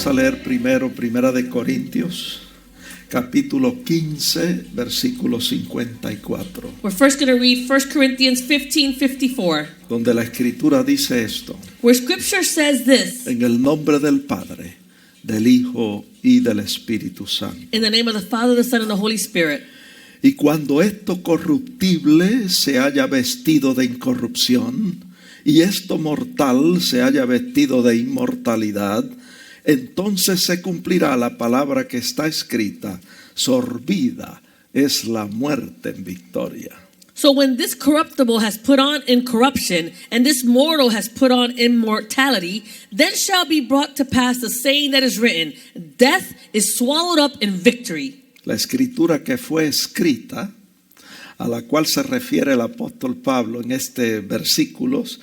Vamos a leer primero Primera de Corintios, capítulo 15, versículo 54. We're first going to read 1 Corinthians 15:54, Donde la escritura dice esto: where scripture says this: en el nombre del Padre, del Hijo y del Espíritu Santo. in the name of the Father, the Son, and the Holy Spirit. Y cuando esto corruptible se haya vestido de incorrupción, y esto mortal se haya vestido de inmortalidad, entonces se cumplirá la palabra que está escrita: sorbida es la muerte en victoria. So when this corruptible has put on incorruption, and this mortal has put on immortality, then shall be brought to pass the saying that is written: death is swallowed up in victory. La escritura que fue escrita, a la cual se refiere el apóstol Pablo en este versículos,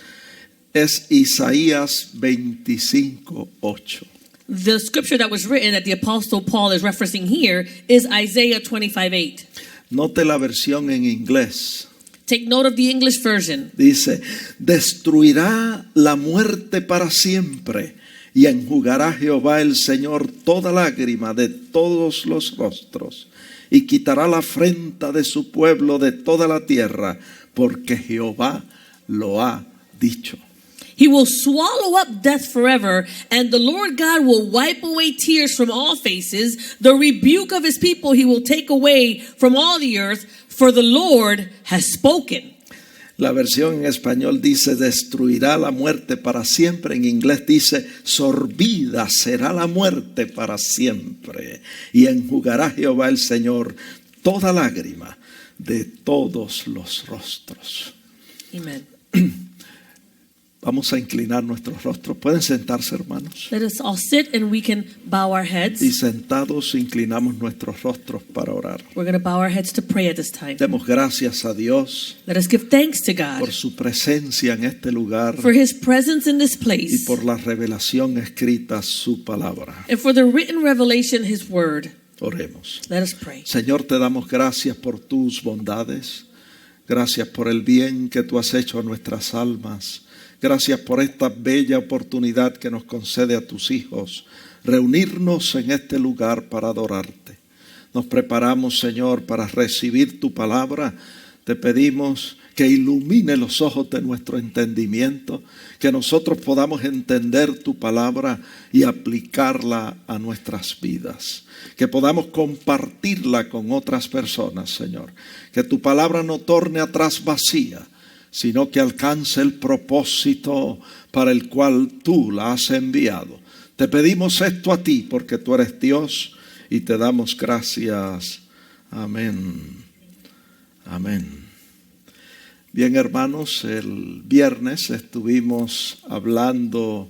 es Isaías 25:8. The scripture that was written that the Apostle Paul is referencing here is Isaiah 25:8. Note la versión en inglés. Take note of the English version. Dice: destruirá la muerte para siempre, y enjugará Jehová el Señor toda lágrima de todos los rostros, y quitará la afrenta de su pueblo de toda la tierra, porque Jehová lo ha dicho. He will swallow up death forever, and the Lord God will wipe away tears from all faces. The rebuke of his people he will take away from all the earth, for the Lord has spoken. La versión en español dice: destruirá la muerte para siempre. En inglés dice: sorbida será la muerte para siempre, y enjugará Jehová el Señor toda lágrima de todos los rostros. Amen. Vamos a inclinar nuestros rostros. Pueden sentarse, hermanos. Let us all sit and we can bow our heads. Y sentados inclinamos nuestros rostros para orar. We're going to bow our heads to pray at this time. Demos gracias a Dios Let us give thanks to God por su presencia en este lugar for his presence in this y place por la revelación escrita, su palabra. and for the written revelation, his word. Oremos. Let us pray. Señor, te damos gracias por tus bondades. Gracias por el bien que tú has hecho a nuestras almas. Gracias por esta bella oportunidad que nos concede a tus hijos, reunirnos en este lugar para adorarte. Nos preparamos, Señor, para recibir tu palabra. Te pedimos que ilumine los ojos de nuestro entendimiento, que nosotros podamos entender tu palabra y aplicarla a nuestras vidas, que podamos compartirla con otras personas, Señor. Que tu palabra no torne atrás vacía, sino que alcance el propósito para el cual tú la has enviado. Te pedimos esto a ti porque tú eres Dios y te damos gracias. Amén. Amén. Bien, hermanos, el viernes estuvimos hablando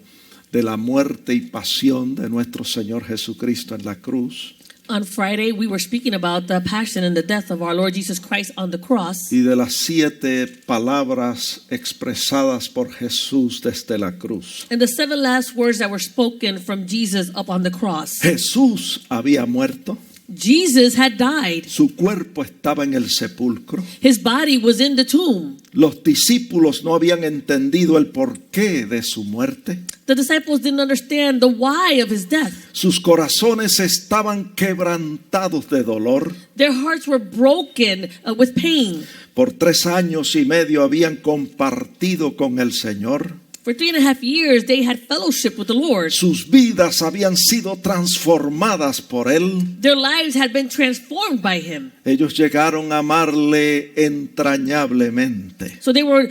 de la muerte y pasión de nuestro Señor Jesucristo en la cruz. On Friday, we were speaking about the passion and the death of our Lord Jesus Christ on the cross, Y de las 7 palabras expresadas por Jesús desde la cruz. and the 7 last words that were spoken from Jesus up on the cross. Jesús había muerto, Jesus had died. su cuerpo estaba en el sepulcro. His body was in the tomb. Los discípulos no habían entendido el porqué de su muerte. The disciples didn't understand the why of his death. Sus corazones estaban quebrantados de dolor. Their hearts were broken with pain. Por 3 años y medio habían compartido con el Señor. For 3.5 years, they had fellowship with the Lord. Sus vidas habían sido transformadas por Él. Their lives had been transformed by him. Ellos llegaron a amarle entrañablemente. So they were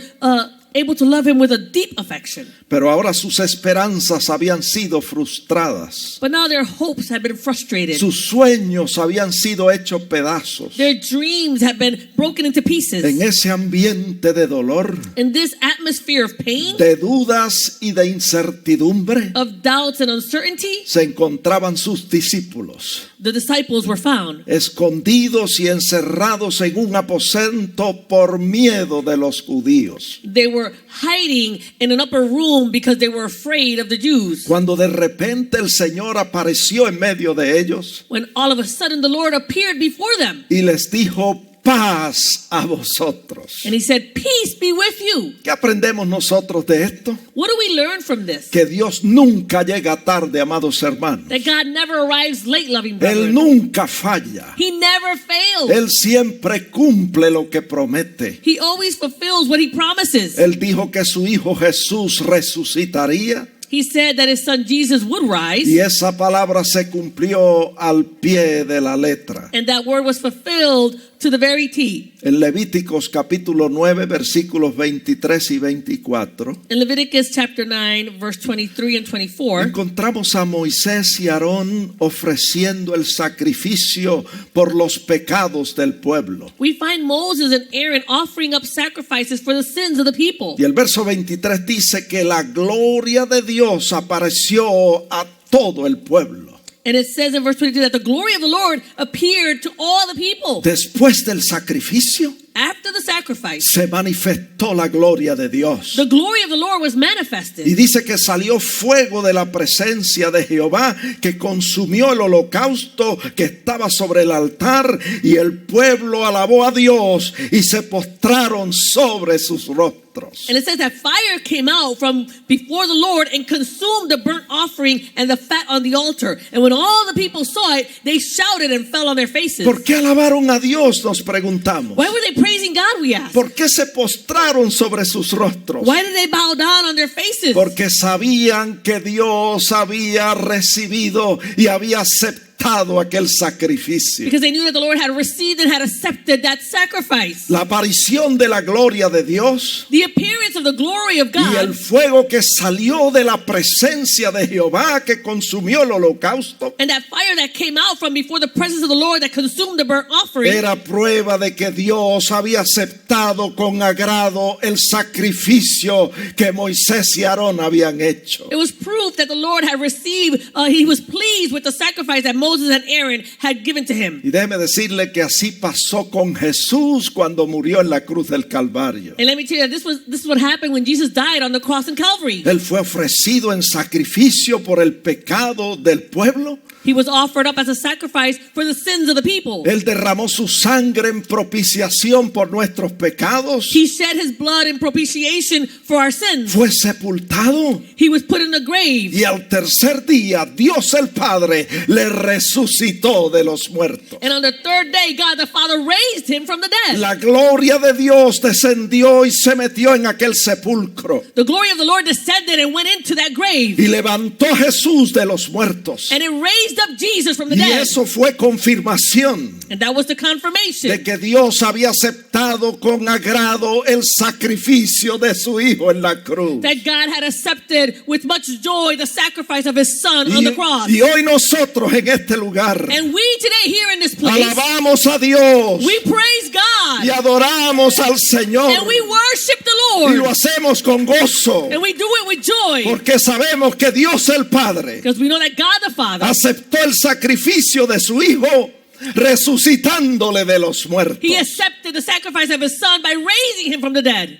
able to love him with a deep affection. Pero ahora sus esperanzas habían sido frustradas. But now their hopes had been frustrated. Sus sueños habían sido hechos pedazos. Their dreams had been broken into pieces. En ese ambiente de dolor, In this atmosphere of pain, de dudas y de incertidumbre, of doubts and uncertainty, se encontraban sus discípulos, the disciples were found, escondidos y encerrados en un aposento por miedo de los judíos. they were hiding in an upper room because they were afraid of the Jews. Cuando de repente el Señor apareció en medio de ellos When all of a sudden the Lord appeared before them y les dijo: paz a vosotros. And he said, peace be with you. ¿Qué aprendemos nosotros de esto? What do we learn from this? Que Dios nunca llega tarde, amados hermanos. That God never arrives late, loving Él brother. nunca falla. He never fails. Él siempre cumple lo que promete. He always fulfills what he promises. Él dijo que su Hijo Jesús resucitaría. He said that his son Jesus would rise. Y esa palabra se cumplió al pie de la letra. And that word was fulfilled to the very T. En Levíticos capítulo 9 versículos 23 y 24 In Leviticus chapter 9, verse 23 and 24, encontramos a Moisés y Aarón ofreciendo el sacrificio por los pecados del pueblo. we find Moses and Aaron offering up sacrifices for the sins of the people. Y el verso 23 dice que la gloria de Dios apareció a todo el pueblo. And it says in verse 22 that the glory of the Lord appeared to all the people. Después del sacrificio After the sacrifice, se manifestó la gloria de Dios. the glory of the Lord was Y manifested. dice que salió fuego de la presencia de Jehová que consumió el holocausto que estaba sobre el altar, y el pueblo alabó a Dios y se postraron sobre sus rostros. And it says that fire came out from before the Lord and consumed the burnt offering and the fat on the altar. And when all the people saw it, they shouted and fell on their faces. ¿Por qué alabaron a Dios? Nos preguntamos. Why were they praising God, we asked? ¿Por qué se postraron sobre sus rostros? Why did they bow down on their faces? Porque sabían que Dios había recibido y había aceptado aquel sacrificio. Because they knew that the Lord had received and had accepted that sacrifice. La aparición de la gloria de Dios The appearance of the glory of y el God fuego que salió de la presencia de Jehová que consumió el holocausto and that fire that came out from before the presence of the Lord that consumed the burnt offering era prueba de que Dios había aceptado con agrado el sacrificio que Moisés y Aarón habían hecho. it was proof that the Lord had received, he was pleased with the sacrifice that Moses and Aaron had given to him. Y déjeme decirle que así pasó con Jesús cuando murió en la cruz del Calvario. And let me tell you that this is what happened when Jesus died on the cross in Calvary. Él fue ofrecido en sacrificio por el pecado del pueblo. He was offered up as a sacrifice for the sins of the people. Él derramó su sangre en propiciación por nuestros pecados. He shed his blood in propitiation for our sins. Fue sepultado. He was put in a grave. Y al tercer día, Dios el Padre le resucitó de los muertos. And on the third day, God the Father raised him from the dead. La gloria de Dios descendió y se metió en aquel sepulcro. The glory of the Lord descended and went into that grave. Y levantó a Jesús de los muertos. And it raised up Jesus from the Y dead. eso fue confirmación And that was the de confirmation que Dios había aceptado con agrado el sacrificio de su Hijo en la cruz. that God had accepted with much joy the sacrifice of his son on the cross. Y hoy nosotros en este lugar And we today here in this place, alabamos a Dios we praise God y adoramos al Señor. and we worship the Y lo Lord. hacemos con gozo, And we do it with joy porque sabemos que Dios el Padre because we know that God the Father, aceptó el sacrificio de su Hijo, resucitándole de los muertos. he accepted the sacrifice of his son by raising him from the dead.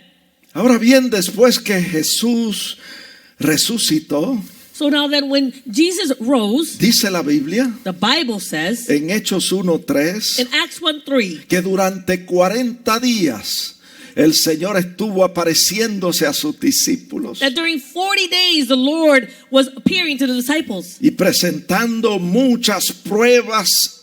Ahora bien, después que Jesús resucitó, So now then when Jesus rose, dice la Biblia the Bible says en Hechos 1:3 in Acts 1:3 que durante 40 días el Señor estuvo apareciéndose a sus discípulos that during 40 days the Lord was appearing to the disciples y presentando muchas pruebas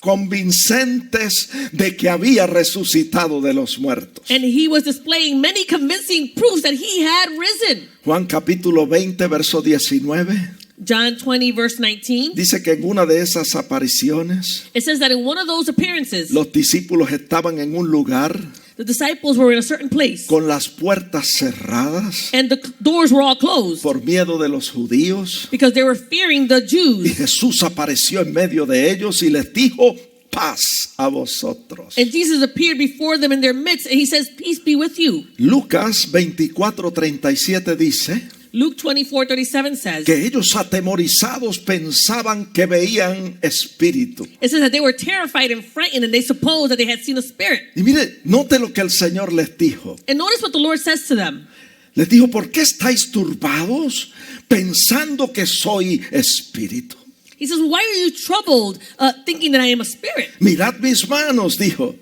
convincentes de que había resucitado de los muertos. and he was displaying many convincing proofs that he had risen. Juan capítulo 20 verso 19 John 20 verse 19, dice que en una de esas apariciones it says that in one of those appearances los discípulos estaban en un lugar the disciples were in a certain place con las puertas cerradas and the doors were all closed por miedo de los judíos, because they were fearing the y Jews. Jesús apareció en medio de ellos y les dijo: paz a vosotros. And Jesus appeared before them in their midst and he says, peace be with you. Lucas 24:37 dice Luke 24:37 says, que ellos atemorizados pensaban que veían espíritu. it says that they were terrified and frightened and they supposed that they had seen a spirit. Y mire, note lo que el Señor les dijo. And notice what the Lord says to them. Les dijo: ¿por qué estáis turbados pensando que soy espíritu? He says, why are you troubled thinking that I am a spirit? Mirad mis manos, dijo,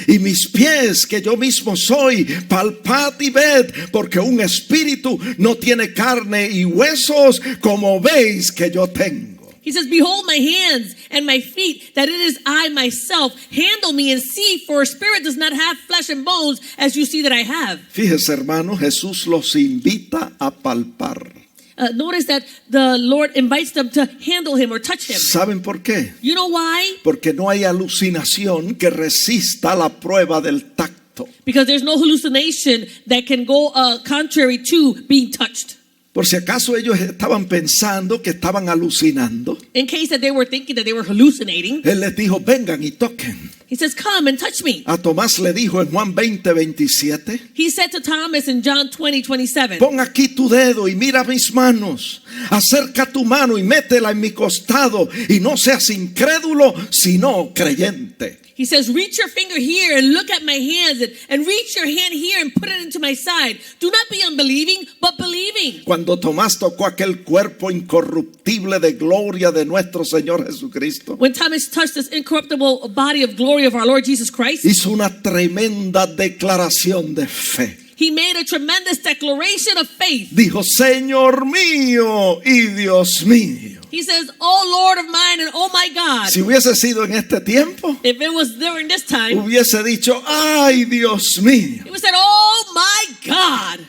Y mis pies, que yo mismo soy, palpad y ved, porque un espíritu no tiene carne y huesos, como veis que yo tengo. He says, behold my hands and my feet, that it is I myself. Handle me and see, for a spirit does not have flesh and bones, as you see that I have. Fíjese, hermano, Jesús los invita a palpar. Notice that the Lord invites them to handle him or touch him. ¿Saben por qué? You know why? Porque no hay alucinación que resista la prueba del tacto. Because there's no hallucination that can go contrary to being touched. Por si acaso ellos estaban pensando que estaban alucinando, In case that they were thinking that they were hallucinating, Él les dijo, vengan y toquen. he says, come and touch me. A Tomás le dijo en Juan 20:27, He said to Thomas in John 20:27, pon aquí tu dedo y mira mis manos. Acerca tu mano y métela en mi costado y no seas incrédulo, sino creyente. he says, reach your finger here and look at my hands, and reach your hand here and put it into my side. Do not be unbelieving, but believing. Cuando Tomás tocó aquel cuerpo incorruptible de gloria de nuestro Señor Jesucristo, When Thomas touched this incorruptible body of glory of our Lord Jesus Christ, hizo una tremenda declaración de fe. he made a tremendous declaration of faith. Dijo, Señor mío y Dios mío. He says, oh Lord of mine and oh my God. Si hubiese sido en este tiempo, If it was during this time, hubiese dicho, ay Dios mío. he would have said, oh my God.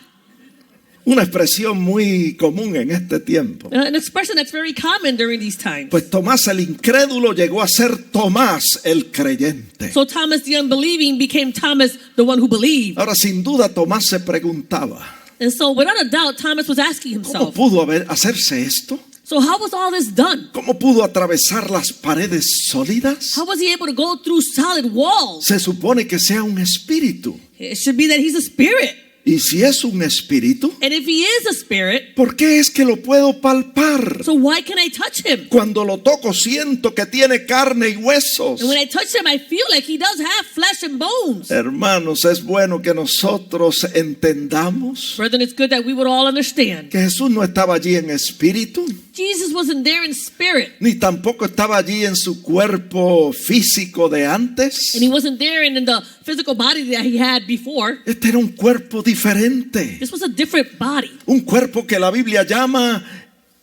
Una expresión muy común en este tiempo. An expression that's very common during these times. Pues Tomás el incrédulo llegó a ser Tomás el creyente. So Thomas the unbelieving became Thomas the one who believed. Ahora, sin duda, Tomás se preguntaba, And so without a doubt, Thomas was asking ¿cómo himself, pudo hacerse esto? so how was all this done? ¿Cómo pudo atravesar las paredes sólidas? How was he able to go through solid walls? Se supone que sea un espíritu. It should be that he's a spirit. Y si es un espíritu, And if he is a spirit, ¿por qué es que lo puedo palpar? so why can I touch him? Cuando lo toco siento que tiene carne y huesos. And when I touch him, I feel like he does have flesh and bones. Hermanos, es bueno que nosotros entendamos Brethren, it's good that we would all understand. que Jesús no estaba allí en espíritu, Jesus wasn't there in spirit. ni tampoco estaba allí en su cuerpo físico de antes. And he wasn't there in the physical body that he had before. Este era un cuerpo diferente, This was a different body. un cuerpo que la Biblia llama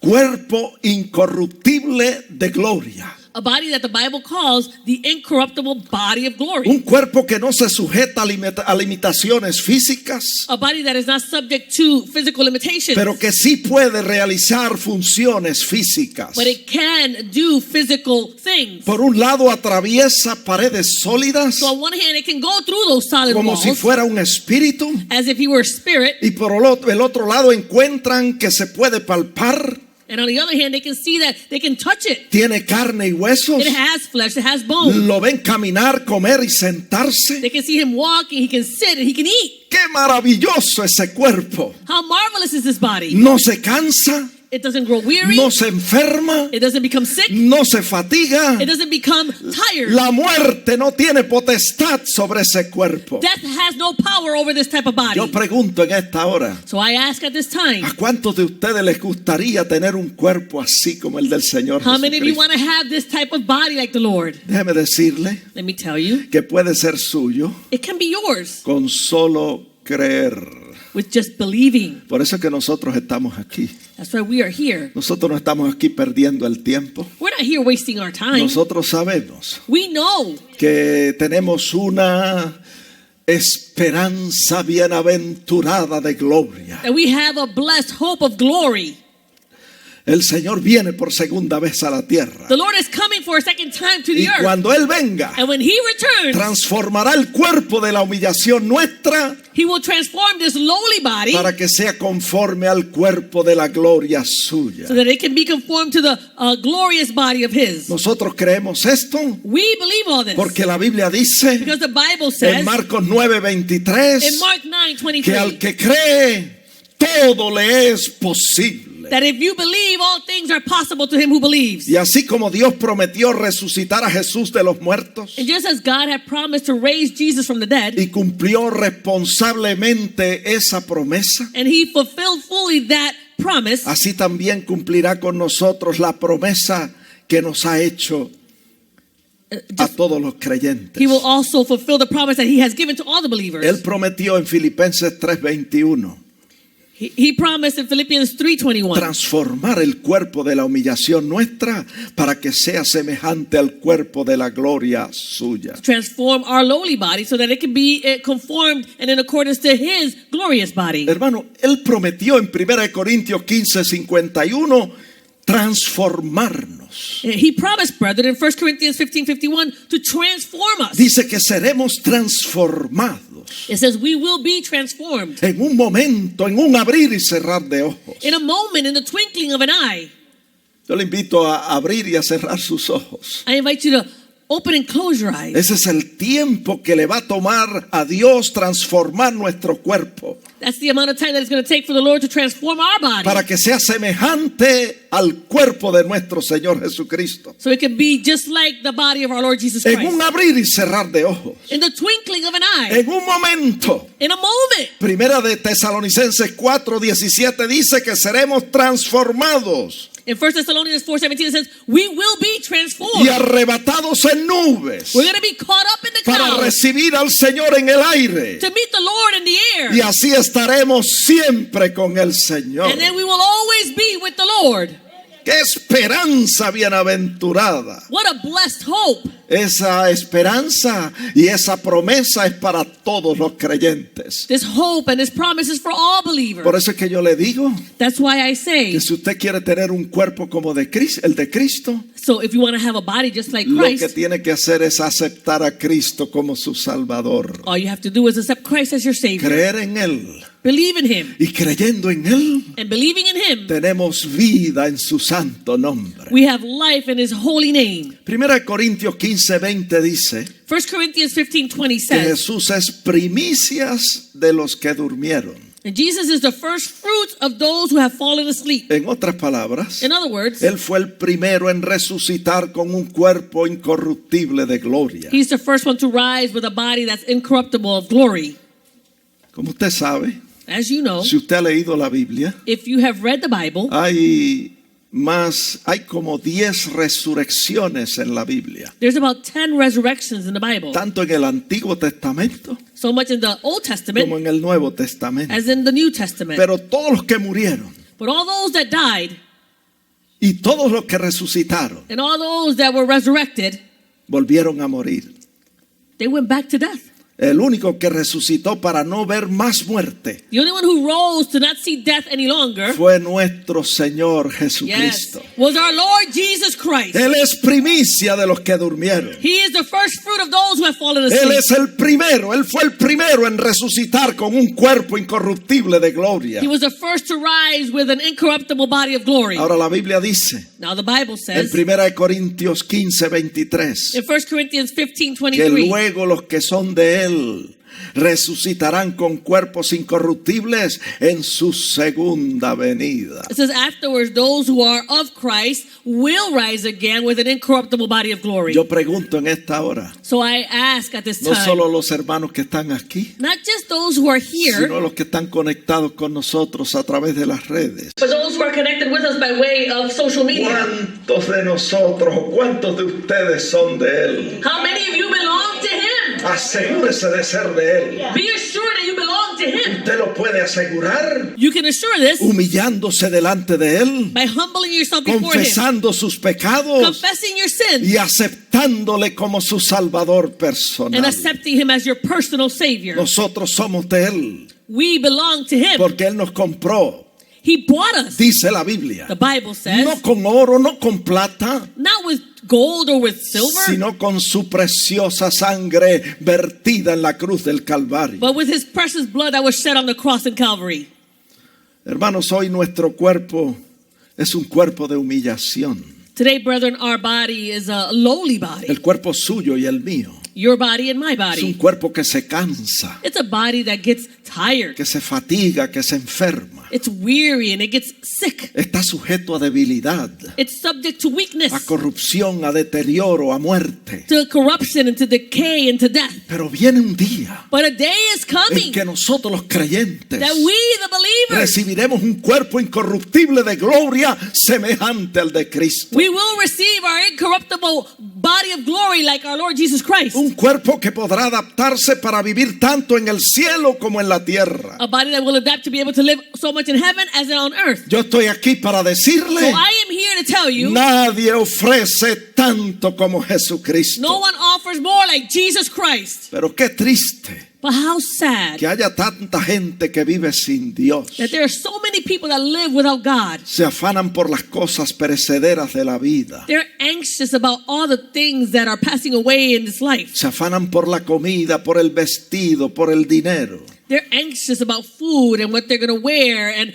cuerpo incorruptible de gloria. A body that the Bible calls the incorruptible body of glory. Un cuerpo que no se sujeta a limitaciones físicas, A body that is not subject to physical limitations. pero que sí puede realizar funciones físicas. But it can do physical things. Por un lado atraviesa paredes sólidas So on one hand, it can go through those solid como walls si fuera un espíritu, as if he were a spirit. y por el otro lado encuentran que se puede palpar, And on the other hand, they can see that they can touch it. tiene carne y huesos, It has flesh, it has bones. lo ven caminar, comer y sentarse. They can see him walk, and he can sit, and he can eat. ¡Qué maravilloso ese cuerpo! How marvelous is this body? No se cansa, It doesn't grow weary. no se enferma, It doesn't become sick. no se fatiga. It doesn't become tired. La muerte no tiene potestad sobre ese cuerpo. Death has no power over this type of body. Yo pregunto en esta hora, So I ask at this time, ¿a cuántos de ustedes les gustaría tener un cuerpo así como el del Señor how many of you Jesucristo? want to have this type of body like the Lord? Déjeme decirle Let me tell you, que puede ser suyo it can be yours con solo creer. with just believing. Por eso es que nosotros estamos aquí. That's why we are here. Nosotros no estamos aquí perdiendo el tiempo. We're not here wasting our time. Nosotros sabemos We know que tenemos una esperanza bienaventurada de gloria. that we have a blessed hope of glory. El Señor viene por segunda vez a la tierra. The Lord is coming for a second time to Y the earth. cuando Él venga, And when He returns, transformará el cuerpo de la humillación nuestra He will transform this lowly body para que sea conforme al cuerpo de la gloria suya. so that it can be conformed to the glorious body of His. Nosotros creemos esto We believe all this porque la Biblia dice because the Bible en says Marcos 9:23 in Mark que al 9:23 que cree todo le es posible. that if you believe, all things are possible to him who believes. Y así como Dios prometió resucitar a Jesús de los muertos And just as God had promised to raise Jesus from the dead, y cumplió responsablemente esa promesa, and He fulfilled fully that promise, así también cumplirá con nosotros la promesa que nos ha hecho a todos los creyentes. He will also fulfill the promise that he has given to all the believers. Él prometió en Filipenses 3:21 He promised in Philippians 3:21 transformar el cuerpo de la humillación nuestra para que sea semejante al cuerpo de la gloria suya. transform our lowly body so that it can be conformed and in accordance to his glorious body. Hermano, él prometió en 1 Corintios 15:51 transformarnos. He promised, brethren, in 1 Corinthians 15:51 to transform us. Dice que seremos transformados It says we will be transformed en un momento, en un abrir y cerrar de ojos. in a moment, in the twinkling of an eye. Yo le invito a abrir y a cerrar sus ojos. I invite you to open and close your eyes. Ese es el tiempo que le va a tomar a Dios transformar nuestro cuerpo That's the amount of time that it's going to take for the Lord to transform our body para que sea semejante al cuerpo de nuestro Señor Jesucristo. so it can be just like the body of our Lord Jesus En Christ. un abrir y cerrar de ojos. In the twinkling of an eye. En un momento. In a moment. Primera de Tesalonicenses 4:17 dice que seremos transformados In 1 Thessalonians 4:17 it says, we will be y transformed. arrebatados en nubes We're going to be caught up in the para clouds recibir al Señor en el aire. to meet the Lord in the air. Y así estaremos siempre con el Señor. And then we will always be with the Lord. ¡Qué esperanza bienaventurada! What a blessed hope. Esa esperanza y esa promesa es para todos los creyentes. This hope and this promise is for all believers. Por eso es que yo le digo That's why I say, que si usted quiere tener un cuerpo como el de Cristo, so if you want to have a body just like lo que Christ, tiene que hacer es aceptar a Cristo como su Salvador. all you have to do is accept Christ as your Savior. Creer en Él. Believe in Him. Y creyendo en Él, And believing in Him, tenemos vida en su santo nombre. we have life in His holy name. 1 Corintios 15:20 dice 1 Corinthians 15:20 que says, Jesús es primicias de los que durmieron. and Jesus is the first fruit of those who have fallen asleep. En otras palabras, In other words, Él fue el primero en resucitar con un cuerpo incorruptible de gloria. He's the first one to rise with a body that's incorruptible of glory. Como usted sabe, As you know, si usted ha leído la Biblia, if you have read the Bible, hay como 10 resurrecciones en la Biblia. there's about 10 resurrections in the Bible. Tanto en el Antiguo Testamento So much in the Old como Testament en el Nuevo Testamento. as in the New Testament. Pero todos los que murieron But all those that died y todos los que resucitaron and all those that were resurrected, volvieron a morir. they went back to death. El único que resucitó para no ver más muerte The only one who rose to not see death any longer, fue nuestro Señor yes, Jesucristo. was our Lord Jesus Christ. Él es primicia de los que durmieron. He is the first fruit of those who have fallen Él asleep. es el primero, Él fue el primero en resucitar con un cuerpo incorruptible de gloria. He was the first to rise with an incorruptible body of glory. Ahora la Biblia dice Now the Bible en says 1 Corintios 15:23 in 1 Corinthians que 15:23, luego los que son de Él resucitarán con cuerpos incorruptibles en su segunda venida. it says afterwards those who are of Christ will rise again with an incorruptible body of glory. Yo pregunto en esta hora, So I ask at this no time, solo los hermanos que están aquí, not just those who are here, sino los que están conectados con nosotros a través de las redes. but those who are connected with us by way of social media. ¿Cuántos de nosotros o cuántos de ustedes son de Él? How many of you belong to Him? Asegúrese de ser de Él. Be assured that you belong to Him. Usted lo puede asegurar You can assure this humillándose delante de Él, by humbling yourself before Him, confesando sus pecados confessing your sins, y aceptándole como su Salvador and personal. accepting Him as your personal Savior. Nosotros somos de Él We belong to Him. porque Él nos compró, He bought us. dice la Biblia. The Bible says, No con oro, no con plata, not with gold or with silver, sino con su preciosa sangre vertida en la cruz del Calvario. but with His precious blood that was shed on the cross in Calvary. Hermanos, hoy nuestro cuerpo es un cuerpo de humillación. Today, brethren, our body is a lowly body. El cuerpo suyo y el mío Your body and my es un body. cuerpo que se cansa, It's a body that gets tired. que se fatiga, que se enferma. It's weary and it gets sick. Está sujeto a debilidad, It's subject to weakness, a corrupción, a deterioro, a muerte. to corruption and to decay and to death. Pero viene un día But a day is en coming que nosotros los creyentes that we, the believers, recibiremos un cuerpo incorruptible de gloria semejante al de Cristo. we will receive our incorruptible body of glory like our Lord Jesus Christ. Un cuerpo que podrá adaptarse para vivir tanto en el cielo como en la tierra. A body that will adapt to be able to live so much in heaven as on earth. Yo estoy aquí para So decirle, I am here to tell you, nadie ofrece tanto como Jesucristo. no one offers more like Jesus Christ. Pero qué triste But how sad que haya tanta gente que vive sin Dios. that there are so many people that live without God. Se afanan por las cosas perecederas de la vida. They're anxious about all the things that are passing away in this life. Se afanan por la comida, por el vestido, por el dinero They're anxious about food and what they're going to wear and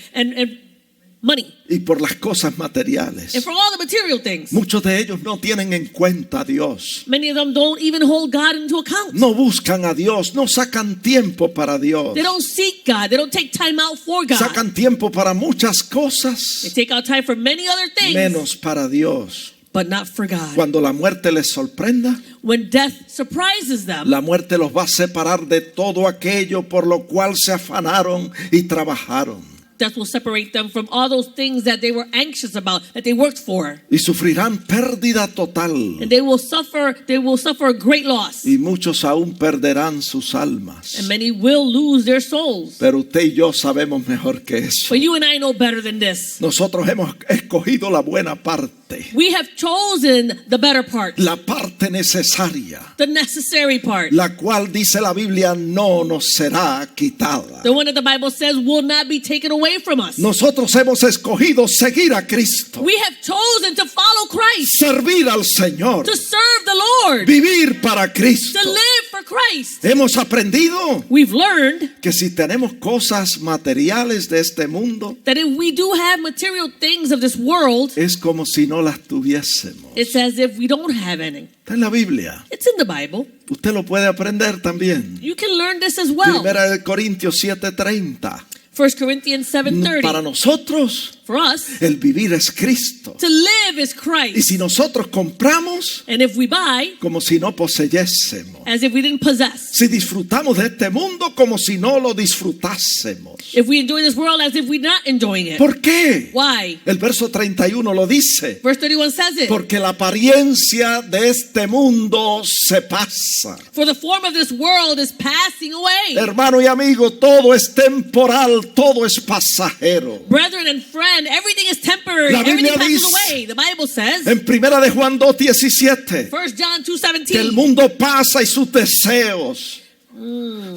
money. y por las cosas And materiales. for all the material things. Muchos de ellos no tienen en cuenta a Dios. Many of them don't even hold God into account. No buscan a Dios, no sacan tiempo para Dios. They don't seek God. They don't take time out for God. Sacan tiempo para muchas They cosas, take out time for many other things, menos para Dios. but not for God. Cuando la muerte les sorprenda, When death surprises them, la muerte los va a separar de todo aquello por lo cual se afanaron y trabajaron. death will separate them from all those things that they were anxious about, that they worked for. Y sufrirán pérdida total. And they will suffer a great loss. Y muchos aún perderán sus almas. And many will lose their souls. Pero usted y yo sabemos mejor que eso. But you and I know better than this. Nosotros hemos escogido la buena parte, We have chosen the better part, la parte necesaria, the necessary part, la cual dice la Biblia no nos será quitada. the one that the Bible says will not be taken away from us. Nosotros hemos escogido seguir a Cristo, We have chosen to follow Christ, servir al Señor, to serve the Lord, vivir para Cristo. to live for Christ. Hemos aprendido We've learned que si tenemos cosas materiales de este mundo, that if we do have material things of this world, es como si no las tuviésemos. it's as if we don't have any. Está en la Biblia. It's in the Bible. Usted lo puede aprender también. You can learn this as well. Primera de Corintios 7:30. 1 Corinthians Para 7:30. nosotros, For us, el vivir es Cristo. to live is Y Christ. si nosotros compramos, And if we buy, como si no poseyésemos. as if we didn't possess. Si disfrutamos de este mundo, como si no lo disfrutásemos. If we enjoy this world as if we're not enjoying it. ¿Por qué? Why? El verso 31 lo dice. Verse 31 says it. Porque la apariencia de este mundo se pasa. For the form of this world is passing away. Hermano y amigo, todo es temporal, todo es pasajero. Brethren and friend, everything is temporary. La Everything Biblia passes dice- away. The Bible says, En primera de Juan 2:17, 1 John que el 2:17, mundo pasa y sus deseos.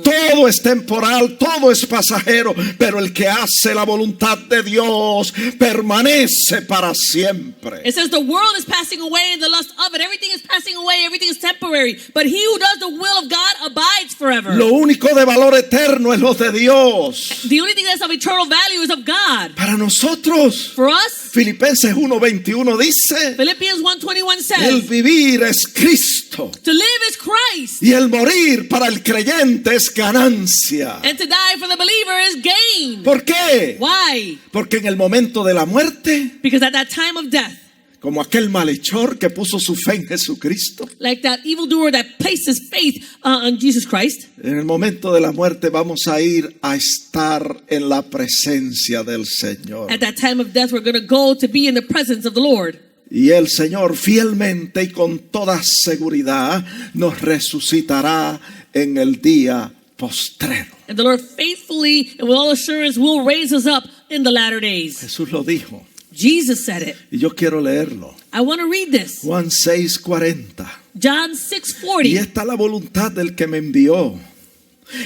Todo es temporal, todo es pasajero, pero el que hace la voluntad de Dios permanece para siempre. it says the world is passing away and the lust of it. Everything is passing away. Everything is temporary. But he who does the will of God abides forever. Lo único de valor eterno es lo de Dios. The only thing that's of eternal value is of God. Para nosotros, For us, Filipenses 1:21 dice, Philippians 1:21 el says, vivir es Cristo to live is Christ. y el morir para el creyente es ganancia. And to die for the believer is gain. ¿Por qué? Why? Porque en el momento de la muerte, Because at that time of death, como aquel malhechor que puso su fe en Jesucristo, like that evildoer that placed his faith on Jesus Christ, en el momento de la muerte vamos a ir a estar en la presencia del Señor. at that time of death, we're going to go to be in the presence of the Lord. Y el Señor fielmente y con toda seguridad nos resucitará en el día postrero. And the Lord faithfully and with all assurance will raise us up in the latter days. Jesús lo dijo Jesus said it. y yo quiero leerlo. I want to read this. Juan 6:40. John Y 6:40. esta es la voluntad del que me envió,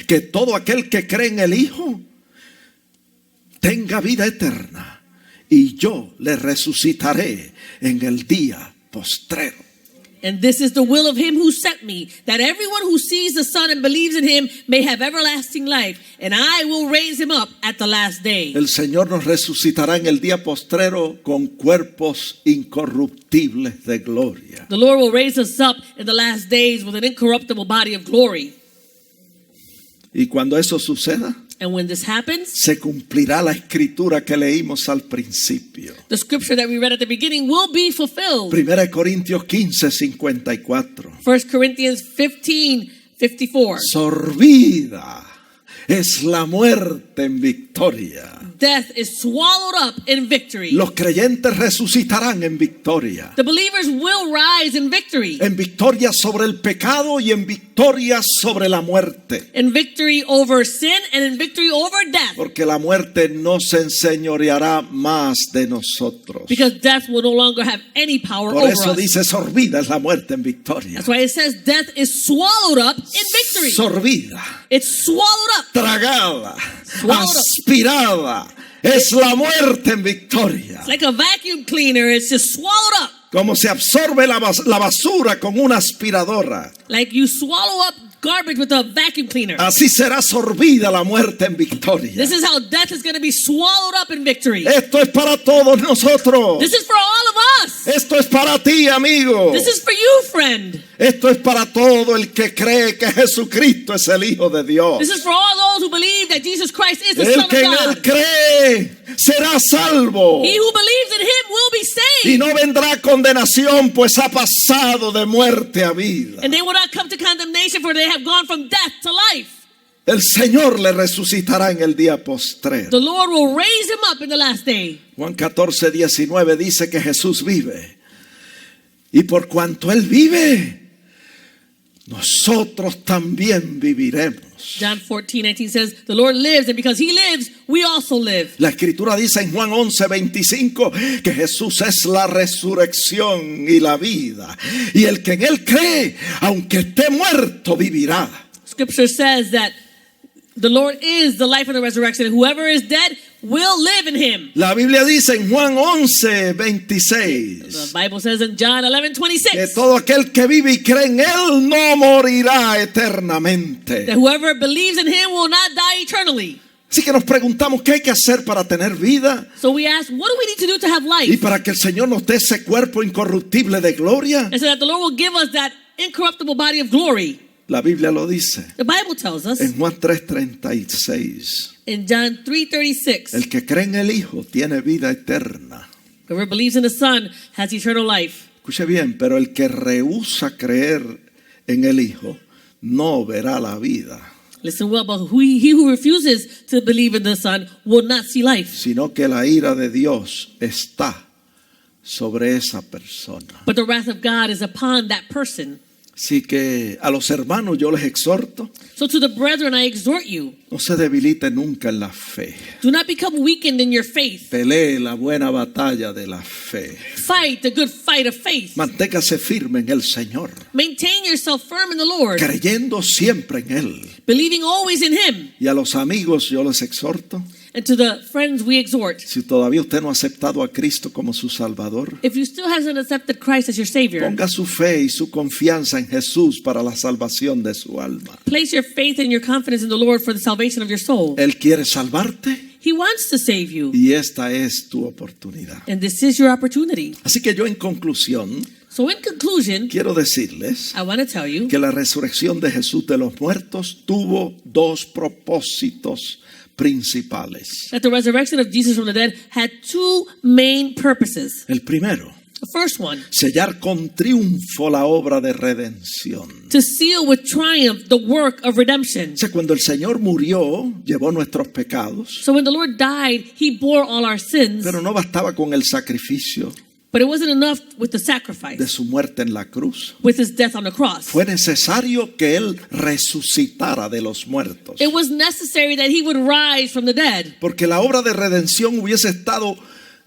que todo aquel que cree en el Hijo tenga vida eterna, y yo le resucitaré en el día postrero. And this is the will of him who sent me, that everyone who sees the Son and believes in him may have everlasting life, and I will raise him up at the last day. El Señor nos resucitará en el día postrero con cuerpos incorruptibles de gloria. The Lord will raise us up in the last days with an incorruptible body of glory. Y cuando eso suceda, And when this happens, se cumplirá la escritura que leímos al principio. the scripture that we read at the beginning will be fulfilled. 1 Corintios 15:54. 1 Corinthians 15:54. Sorbida es la muerte en victoria. Death is swallowed up in victory. Los creyentes resucitarán en victoria. The believers will rise in victory. En victoria sobre el pecado y en victoria sobre la muerte. In victory over sin and in victory over death. Porque la muerte no se enseñoreará más de nosotros. Because death will no longer have any power Por over eso us. dice sorbida es la muerte en victoria. That's why it says death is swallowed up in victory. Sorbida, It's swallowed up. tragada, Swallowed up. aspirada. Es la muerte en victoria. It's like a vacuum cleaner. It's just swallowed up. Como se absorbe la basura con una aspiradora. Like you swallow up garbage with a vacuum cleaner. Así será sorbida la muerte en victoria. This is how death is going to be swallowed up in victory. Esto es para todos nosotros. This is for all of us. Esto es para ti, amigo. This is for you, friend. Esto es para todo el que cree que Jesucristo es el Hijo de Dios. This is for all those who believe that Jesus Christ is the El Son of que en él God. cree será salvo. He who believes in him will be Y saved. no vendrá condenación, pues ha pasado de muerte a vida. And they will not come to condemnation, for they have gone from death to life. El Señor le resucitará en el día postrero. The Lord will raise him up in the last day. Juan 14:19 dice que Jesús vive. Y por cuanto Él vive, nosotros también viviremos. John 14:19 says, the Lord lives, and because he lives, we also live. La Escritura dice en Juan 11:25 que Jesús es la resurrección y la vida. Y el que en Él cree, aunque esté muerto, vivirá. Scripture says that the Lord is the life and the resurrection. Whoever is dead will live in him. La Biblia dice en Juan The 11:26 Bible says in John que 11:26 todo aquel que vive y cree en Él no morirá eternamente. that whoever believes in him will not die eternally. Así que nos preguntamos qué hay que hacer para tener vida So we ask, what do we need to do to have y life? para que el Señor nos dé ese cuerpo incorruptible de gloria. And so that the Lord will give us that incorruptible body of glory. La Biblia lo dice The Bible tells us en Juan 3:36. in John 3:36, El que cree en el Hijo tiene vida eterna. whoever believes in the Son has eternal life. Escuche bien, pero el que rehúsa creer en el Hijo no verá la vida, Listen well, but he who refuses to believe in the Son will not see life, sino que la ira de Dios está sobre esa persona. but the wrath of God is upon that person. Así que a los hermanos yo les exhorto, So to the brethren, I exhort you, no se debilite nunca en la fe. do not become weakened in your faith. Pelee la buena batalla de la fe. Fight the good fight of faith. Manténgase firme en el Señor, Maintain yourself firm in the Lord, creyendo siempre en Él. believing always in Him. Y a los amigos yo les exhorto, And to the friends we exhort, si todavía usted no ha aceptado a Cristo como su Salvador, if you still haven't accepted Christ as your Savior, ponga su fe y su confianza en Jesús para la salvación de su alma. place your faith and your confidence in the Lord for the salvation of your soul. Él quiere salvarte He wants to save you, y esta es tu oportunidad. and this is your opportunity. Así que yo en conclusión So in conclusion, quiero decirles I want to tell you que la resurrección de Jesús de los muertos tuvo dos propósitos principales. that the resurrection of Jesus from the dead had two main purposes. El primero, The first one, sellar con triunfo la obra de redención. to seal with triumph the work of redemption. O sea, cuando el Señor murió, llevó nuestros pecados, So when the Lord died, He bore all our sins, pero no bastaba con el sacrificio but it wasn't enough with the de sacrifice, su muerte en la cruz. with His death on the cross. Fue necesario que Él resucitara de los muertos, It was necessary that He would rise from the dead. porque la obra de redención hubiese estado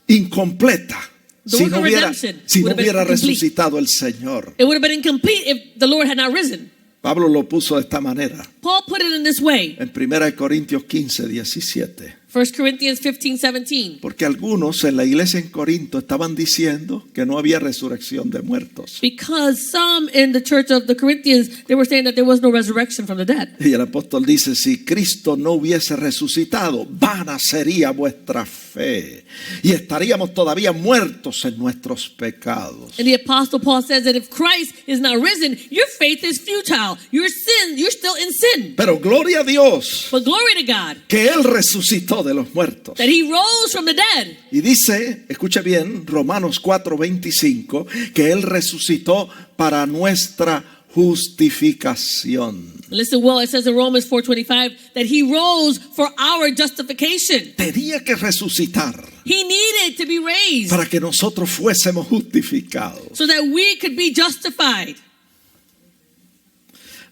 incompleta The si work no of hubiera, redemption si no would have been hubiera incomplete. resucitado el Señor. It would have been incomplete if the Lord had not risen. Pablo lo puso de esta manera Paul put it in this way, en 1 Corintios 15:17. 1 Corinthians 15:17. Porque algunos en la iglesia en Corinto estaban diciendo que no había resurrección de muertos. Because some in the church of the Corinthians, they were saying that there was no resurrection from the dead. Y el apóstol dice, si Cristo no hubiese resucitado, vana sería vuestra fe. Y estaríamos todavía muertos en nuestros pecados. And the apostle Paul says that if Christ is not risen, your faith is futile. You're still in sin. Pero gloria a Dios But glory to God que Él resucitó de los muertos. that He rose from the dead. Y dice, escuche bien, Romanos 4:25, que Él resucitó para nuestra justificación. Listen well, it says in Romans 4:25 that he rose for our justification. Tenía que resucitar He needed to be raised para que nosotros fuésemos justificados. so that we could be justified.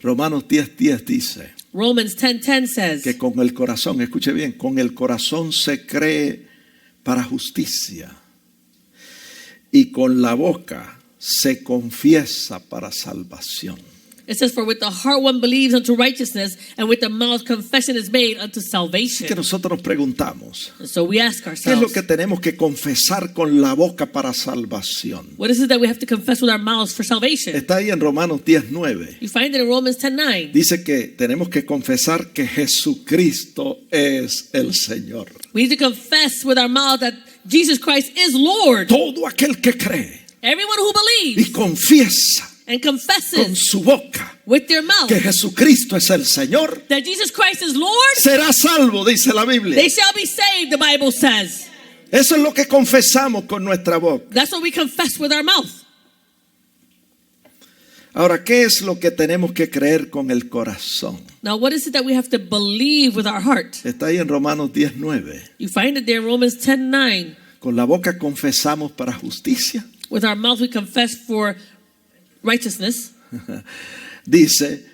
Romanos 10:10 dice Romans 10:10 says que con el corazón, escuche bien, con el corazón se cree para justicia y con la boca se confiesa para salvación. It says, for with the heart one believes unto righteousness, and with the mouth confession is made unto salvation. Que nosotros nos preguntamos, And so we ask ¿qué es ourselves, lo que tenemos que confesar con la boca para salvación? what is it that we have to confess with our mouths for salvation? Está ahí en Romanos 10:9. You find it in Romans 10:9. Dice que tenemos que confesar que Jesucristo es el Señor. We need to confess with our mouth that Jesus Christ is Lord. Todo aquel que cree Everyone who y believes confiesa and con confesses su boca with their mouth que Jesucristo es el Señor, that Jesus Christ is Lord, será salvo, dice la Biblia. they shall be saved, the Bible says. Eso es lo que confesamos con nuestra boca. That's what we confess with our mouth. Ahora, ¿qué es lo que tenemos que creer con el corazón? Now, what is it that we have to believe with our heart? Está ahí en Romanos 10:9. You find it there in Romans 10:9. Con la boca confesamos para justicia. With our mouth we confess for righteousness. Dice,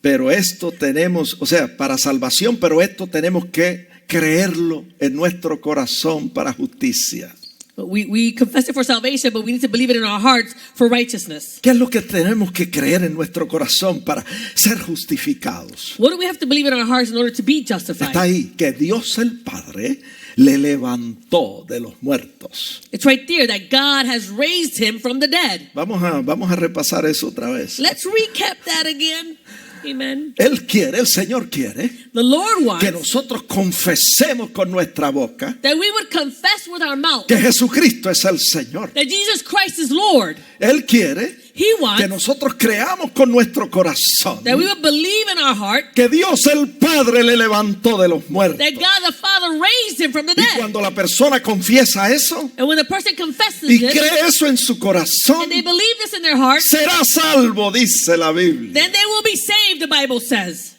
pero esto tenemos, o sea, para salvación, pero esto tenemos que creerlo en nuestro corazón para justicia. But we confess it for salvation, but we need to believe it in our hearts for righteousness. ¿Qué es lo que tenemos que creer en nuestro corazón para ser justificados? What do we have to believe in our hearts in order to be justified? Está ahí, que Dios el Padre le levantó de los muertos. It's right there that God has raised him from the dead. Vamos a repasar eso otra vez. Let's recap that again. Amen. Él quiere, el Señor quiere The Lord wants que nosotros confesemos con nuestra boca that we would confess with our mouth que Jesucristo es el Señor. that Jesus Christ is Lord. Él quiere He que wants nosotros creamos con nuestro corazón that we would believe in our heart que Dios el Padre le levantó de los muertos. that God the Father raised him from the Y dead. cuando la persona confiesa eso And when the person confesses y this cree eso en su corazón, and they believe this in their heart, será salvo, dice la Biblia. then they will be saved, the Bible says.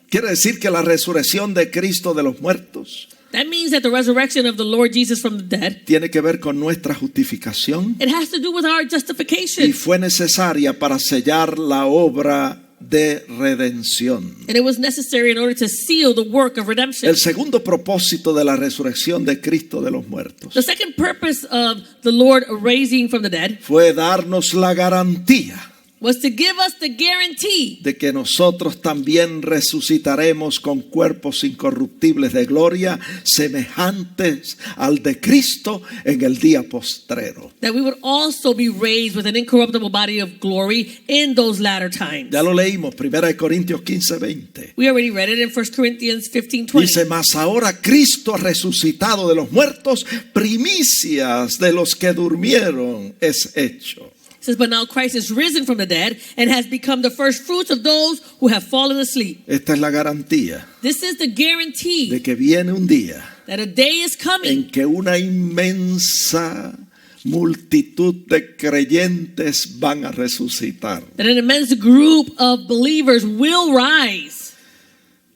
Quiere decir que la resurrección de Cristo de los muertos That means that the resurrection of the Lord Jesus from the dead, tiene que ver con nuestra justificación it has to do with our y justification. fue necesaria para sellar la obra de redención. And it was necessary in order to seal the work of redemption. El segundo propósito de la resurrección de Cristo de los muertos The second purpose of the Lord raising from the dead fue darnos la garantía was to give us the guarantee de que nosotros también resucitaremos con cuerpos incorruptibles de gloria semejantes al de Cristo en el día postrero. that we would also be raised with an incorruptible body of glory in those latter times. Ya lo leímos, 1 Corintios 15:20. We already read it in 1 Corinthians 15:20. Dice, mas ahora Cristo resucitado de los muertos, primicias de los que durmieron es hecho. It says, but now Christ is risen from the dead and has become the first fruits of those who have fallen asleep. Esta es la garantía This is the guarantee de que viene un día that a day is coming en que una inmensa multitud de creyentes van a resucitar. that an immense group of believers will rise.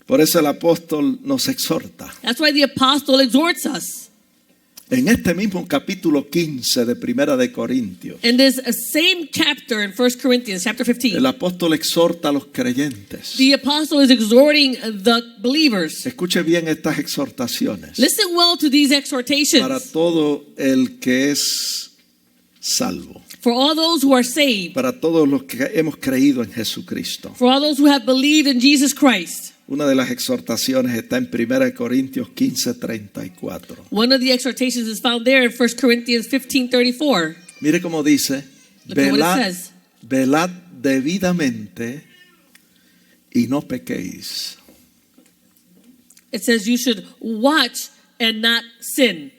Por eso el apóstol nos exhorta. That's why the apostle exhorts us. En este mismo capítulo 15 de Primera de Corintios, In this same chapter in 1 Corinthians chapter 15, el apóstol exhorta a los creyentes. the apostle is exhorting the believers. Escuche bien estas exhortaciones. Listen well to these Para exhortations. todo el que es salvo, For all those who are saved, para todos los que hemos creído en Jesucristo. for all those who have believed in Jesus Christ. Una de las exhortaciones está en 1 Corintios 15:34. One of the exhortations is found there in 1 Corinthians 15:34. Mire cómo dice, Look at what it velad, says. velad debidamente y no pequéis. It says you should watch and not sin.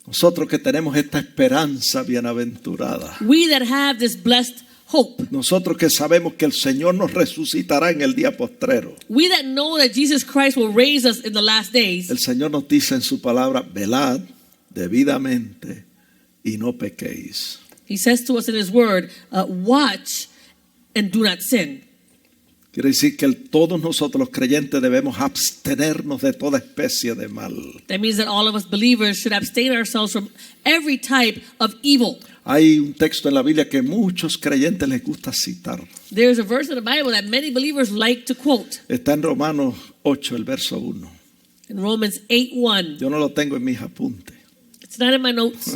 Nosotros que tenemos esta esperanza bienaventurada, We that have this blessed hope, nosotros que sabemos que el Señor nos resucitará en el día postrero, we that know that Jesus Christ will raise us in the last days, el Señor nos dice en su palabra, velad debidamente y no pequéis. He says to us in his word, watch and do not sin. Quiere decir que todos nosotros los creyentes debemos abstenernos de toda especie de mal. That means that all of us believers should abstain ourselves from every type of evil. Hay un texto en la Biblia que muchos creyentes les gusta citar. There's a verse in the Bible that many believers like to quote. Está en Romanos 8, el verso 1. In Romans 8:1. Yo no lo tengo en mis apuntes. It's not in my notes.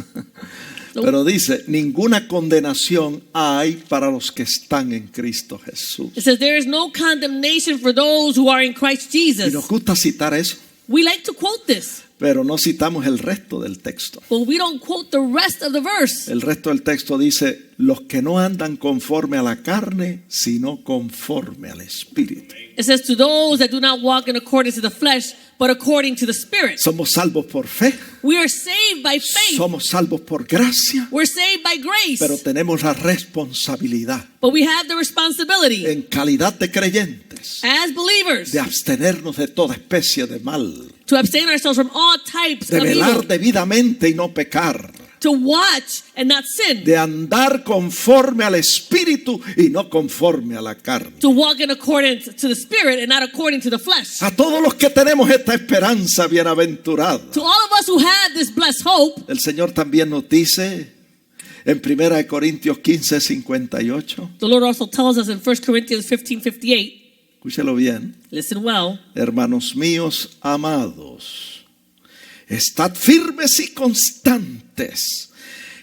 Nope. Pero dice, ninguna condenación hay para los que están en Cristo Jesús. It says there is no condemnation for those who are in Christ Y Jesus. nos gusta citar eso, We like to quote this, pero no citamos el resto del texto. but we don't quote the rest of the verse. El resto del texto dice, los que no andan conforme a la carne, sino conforme al Espíritu. It says to those that do not walk in accordance to the flesh, but according to the Spirit. Somos salvos por fe, We are saved by faith. somos salvos por gracia, We're saved by grace. pero tenemos la responsabilidad But we have the responsibility en calidad de creyentes as believers de abstenernos de toda especie de mal, to abstain ourselves from all types de of velar evil, debidamente y no pecar, to watch and not sin, de andar conforme al Espíritu y no conforme a la carne. to walk in accordance to the Spirit and not according to the flesh. A todos los que tenemos esta esperanza bienaventurada, To all of us who have this blessed hope, el Señor también nos dice en 1 Corintios 15:58, the Lord also tells us in 1 Corinthians 15:58, escúchelo bien, listen well, hermanos míos amados, estad firmes y constantes,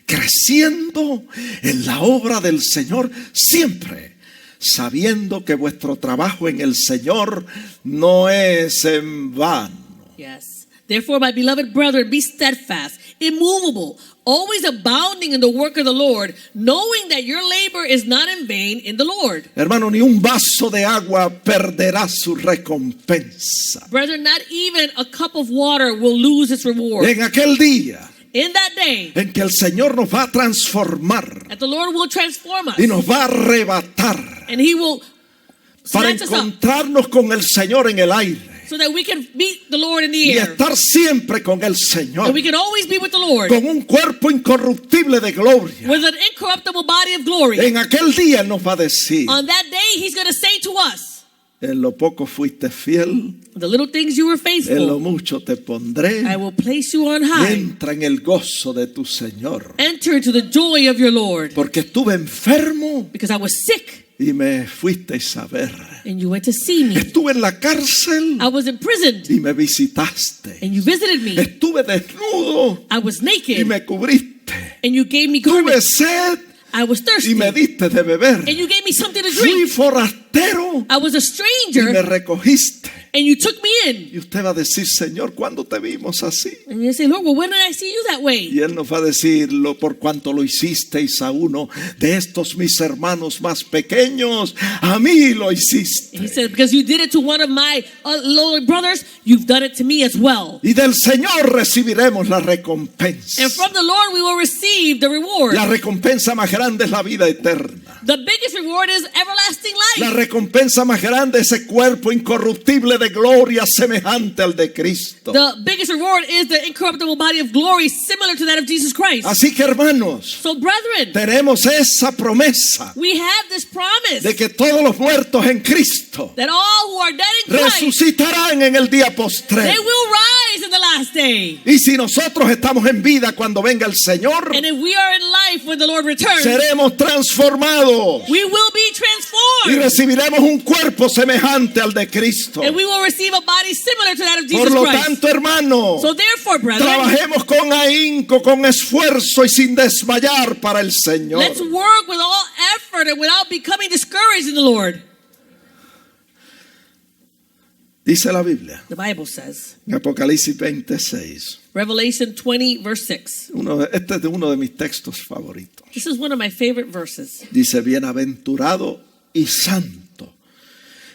creciendo en la obra del Señor siempre, sabiendo que vuestro trabajo en el Señor no es en vano. yes. Therefore, my beloved brethren, be steadfast, immovable, always abounding in the work of the Lord, knowing that your labor is not in vain in the Lord. Hermano, ni un vaso de agua perderá su recompensa. Brethren, not even a cup of water will lose its reward. En aquel día In that day, en que el Señor nos va a transformar that the Lord will transform us y nos va a arrebatar and He will para snatch us up encontrarnos con el Señor en el aire so that we can meet the Lord in the y air. estar siempre con el Señor, That we can always be with the Lord con un cuerpo incorruptible de gloria. with an incorruptible body of glory. En aquel día Él nos va a decir, On that day, He's going to say to us, en lo poco fuiste fiel, the little things you were en lo faithful, mucho te pondré. I will place you on high. Entra en el gozo de tu Señor. Enter into the joy of your Lord. Porque estuve enfermo Because I was sick y me fuisteis a ver. and you went to see me. Estuve en la cárcel I was imprisoned y me visitaste. and you visited me. Estuve desnudo I was y naked me cubriste. and you gave me Tuve garments. sed I was thirsty y me diste de beber. and you gave me something to Fui drink. forastero I was a y me stranger recogiste. and you took me in. Y usted va a decir, Señor, ¿cuándo te vimos así? And you say, Lord, well, when did I see you that way? Y Él nos va a decir, por cuanto lo hicisteis a uno de estos mis hermanos más pequeños, a mí lo And hiciste. He said, because you did it to one of my lower brothers, you've done it to me as well. Y del Señor recibiremos la recompensa. And from the Lord we will receive the reward. La recompensa más grande es la vida eterna. The biggest reward is everlasting La life. recompensa más grande es ese cuerpo incorruptible de gloria semejante al de Cristo. The biggest reward is the incorruptible body of glory similar to that of Jesus Christ. Así que hermanos, So brethren, tenemos esa promesa we have this promise de que todos los muertos en Cristo that all who are dead in Christ, resucitarán en el día postrero. they will rise in the last day. Y si nosotros estamos en vida cuando venga el Señor, And if we are in life when the Lord returns, seremos transformados we will be y transformed. recibiremos un cuerpo semejante al de Cristo. And we will receive a body similar to that of Jesus Por lo Christ. tanto, hermano, So therefore, brethren, trabajemos con ahínco, con esfuerzo y sin desmayar para el Señor. let's work with all effort and without becoming discouraged in the Lord. Dice la Biblia The Bible says, en Apocalipsis 26. Revelation 20, verse 6. Este es uno de mis textos favoritos. This is one of my favorite verses. Dice, bienaventurado y santo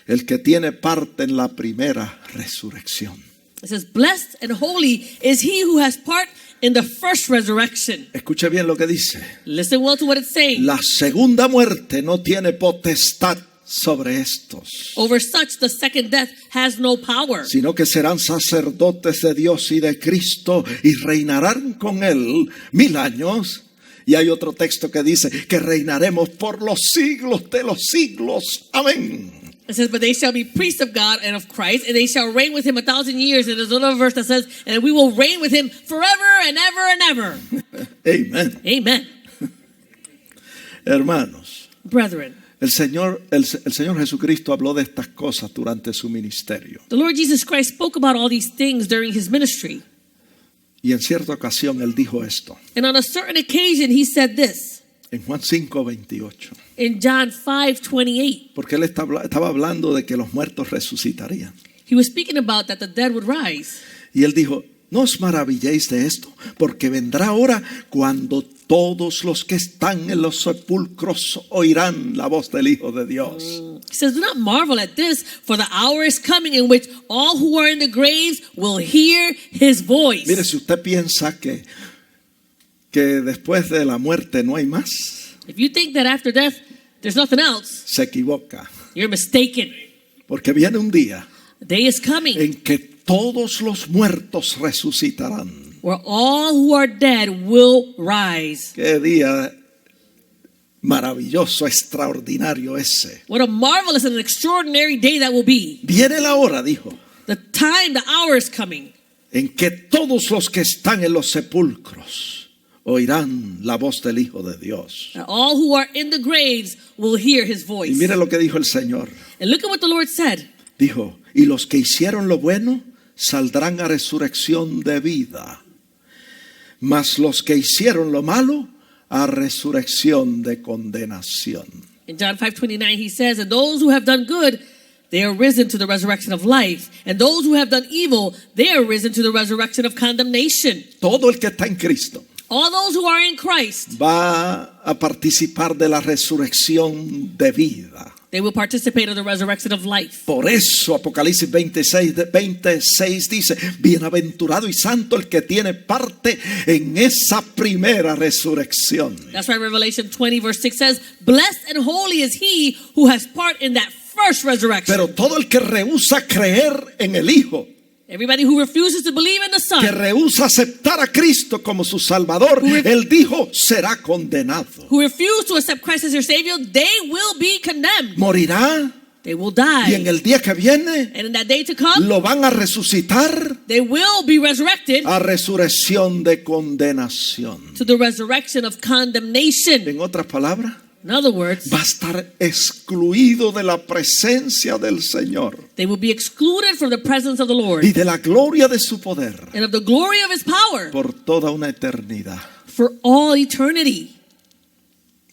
el que tiene parte en la primera resurrección. It says, blessed and holy is he who has part in the first resurrection. Escuche bien lo que dice. Listen well to what it's saying. La segunda muerte no tiene potestad sobre estos, Over such, the second death has no power, sino que serán sacerdotes de Dios y de Cristo y reinarán con él 1000 años Y hay otro texto que dice que reinaremos por los siglos de los siglos. Amén. It says, but they shall be priests of God and of Christ, and they shall reign with him 1,000 years. And there's another verse that says, and we will reign with him forever and ever and ever. Amen. Amen. Hermanos, Brethren, el Señor Jesucristo habló de estas cosas durante su ministerio. the Lord Jesus Christ spoke about all these things during his ministry. Y en cierta ocasión Él dijo esto. And on a certain occasion, he said this En Juan 5:28. in John 5:28. Porque Él estaba hablando de que los muertos resucitarían. He was speaking about that the dead would rise. Y Él dijo, no os maravilléis de esto, porque vendrá hora cuando todos los que están en los sepulcros oirán la voz del Hijo de Dios. He says, do not marvel at this, for the hour is coming in which all who are in the graves will hear his voice. Mire, si usted piensa que después de la muerte no hay más, If you think that after death there's nothing else, se equivoca. you're mistaken. Porque viene un día The day is coming en que todos los muertos resucitarán. where all who are dead will rise. Qué día maravilloso, extraordinario ese. What a marvelous and extraordinary day that will be. Viene la hora, dijo, The time, the hour is coming en que todos los que están en los sepulcros oirán la voz del Hijo de Dios. that all who are in the graves will hear his Y voice. mire lo que dijo el Señor. And look at what the Lord said. Dijo, y los que hicieron lo bueno saldrán a resurrección de vida, mas los que hicieron lo malo a resurrección de condenación. In John 5:29 he says, and those who have done good, they are risen to the resurrection of life. And those who have done evil, they are risen to the resurrection of condemnation. Todo el que está en Cristo All those who are in Christ, va a participar de la resurrección de vida. they will participate of the resurrection of life. Por eso Apocalipsis 26 dice, bienaventurado y santo el que tiene parte en esa primera resurrección. That's why Revelation 20 verse 6 says, blessed and holy is he who has part in that first resurrection. Pero todo el que rehúsa creer en el Hijo, Everybody who refuses to believe in the que Son, rehúsa aceptar a Cristo como su Salvador, Él dijo, será condenado. who refuse to accept Christ as your Savior, they will be condemned. Morirá They will y en die. el día que viene And in that day to come, lo van a resucitar they will be resurrected a resurrección de condenación. to the resurrection of condemnation. En otras palabras, In other words, va a estar excluido de la presencia del Señor they will be excluded from the presence of the Lord y de la gloria de su poder and of the glory of his power por toda una eternidad. for all eternity.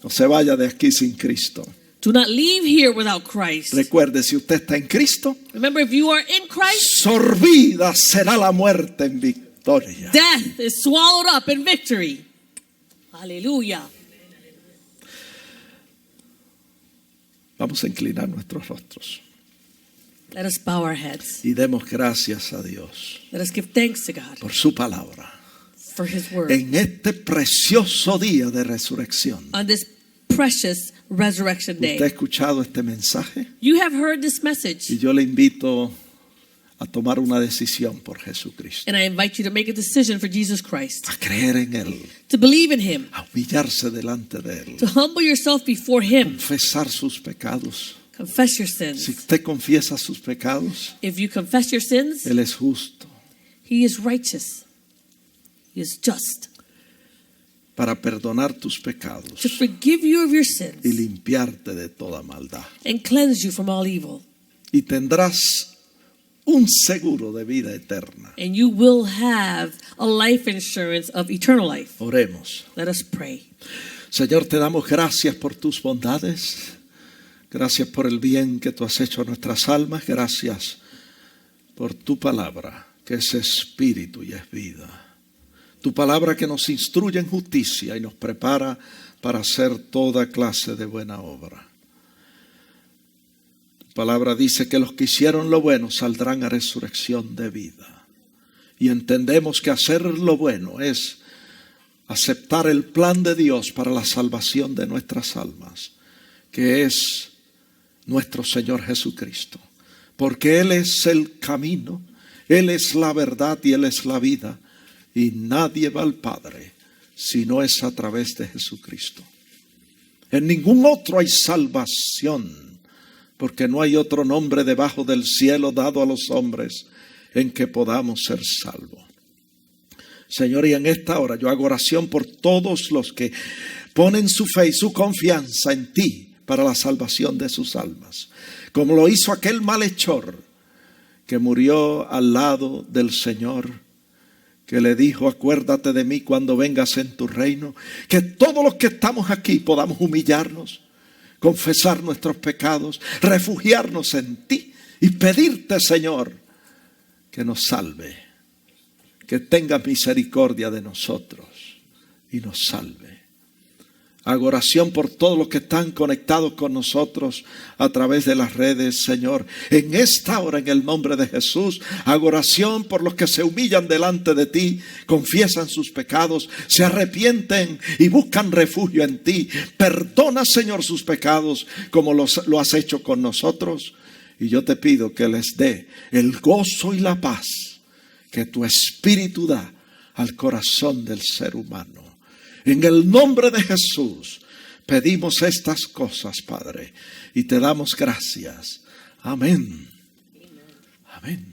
No se vaya de aquí sin Cristo. Do not leave here without Christ. Recuerde, si usted está en Cristo, Remember, if you are in Christ, sorbida será la muerte en victoria. death is swallowed up in victory. Hallelujah. Vamos a inclinar nuestros rostros Let us bow our heads. y demos gracias a Dios Let us give thanks to God por su palabra. for his word En este precioso día de resurrección. on this precious resurrection ¿Usted ha day. escuchado este mensaje? You have heard this Y message, yo le invito a tomar una decisión por Jesucristo. and I invite you to make a decision for Jesus Christ, A creer en Él. to believe in him, A humillarse delante de Él. to humble yourself before him, Confesar sus pecados. confess your Si sins. usted confiesa sus pecados, If you confess your sins, Él es justo he is righteous. He is just para perdonar tus to pecados forgive you of your y sins limpiarte de toda maldad. and cleanse you from all evil. Y tendrás un seguro de vida eterna. And you will have a life insurance of eternal life. Oremos. Let us pray. Señor, te damos gracias por tus bondades. Gracias por el bien que tú has hecho a nuestras almas. Gracias por tu palabra, que es espíritu y es vida. Tu palabra que nos instruye en justicia y nos prepara para hacer toda clase de buena obra. Tu palabra dice que los que hicieron lo bueno saldrán a resurrección de vida. Y entendemos que hacer lo bueno es aceptar el plan de Dios para la salvación de nuestras almas, que es nuestro Señor Jesucristo. Porque Él es el camino, Él es la verdad y Él es la vida. Y nadie va al Padre si no es a través de Jesucristo. En ningún otro hay salvación, porque no hay otro nombre debajo del cielo dado a los hombres en que podamos ser salvos. Señor, y en esta hora yo hago oración por todos los que ponen su fe y su confianza en ti para la salvación de sus almas, como lo hizo aquel malhechor que murió al lado del Señor, que le dijo: acuérdate de mí cuando vengas en tu reino. Que todos los que estamos aquí podamos humillarnos, confesar nuestros pecados, refugiarnos en ti y pedirte, Señor, que nos salve, que tenga misericordia de nosotros y nos salve. Hago oración por todos los que están conectados con nosotros a través de las redes, Señor. En esta hora, en el nombre de Jesús, hago oración por los que se humillan delante de ti, confiesan sus pecados, se arrepienten y buscan refugio en ti. Perdona, Señor, sus pecados como lo has hecho con nosotros. Y yo te pido que les dé el gozo y la paz que tu Espíritu da al corazón del ser humano. En el nombre de Jesús pedimos estas cosas, Padre, y te damos gracias. Amén. Amén.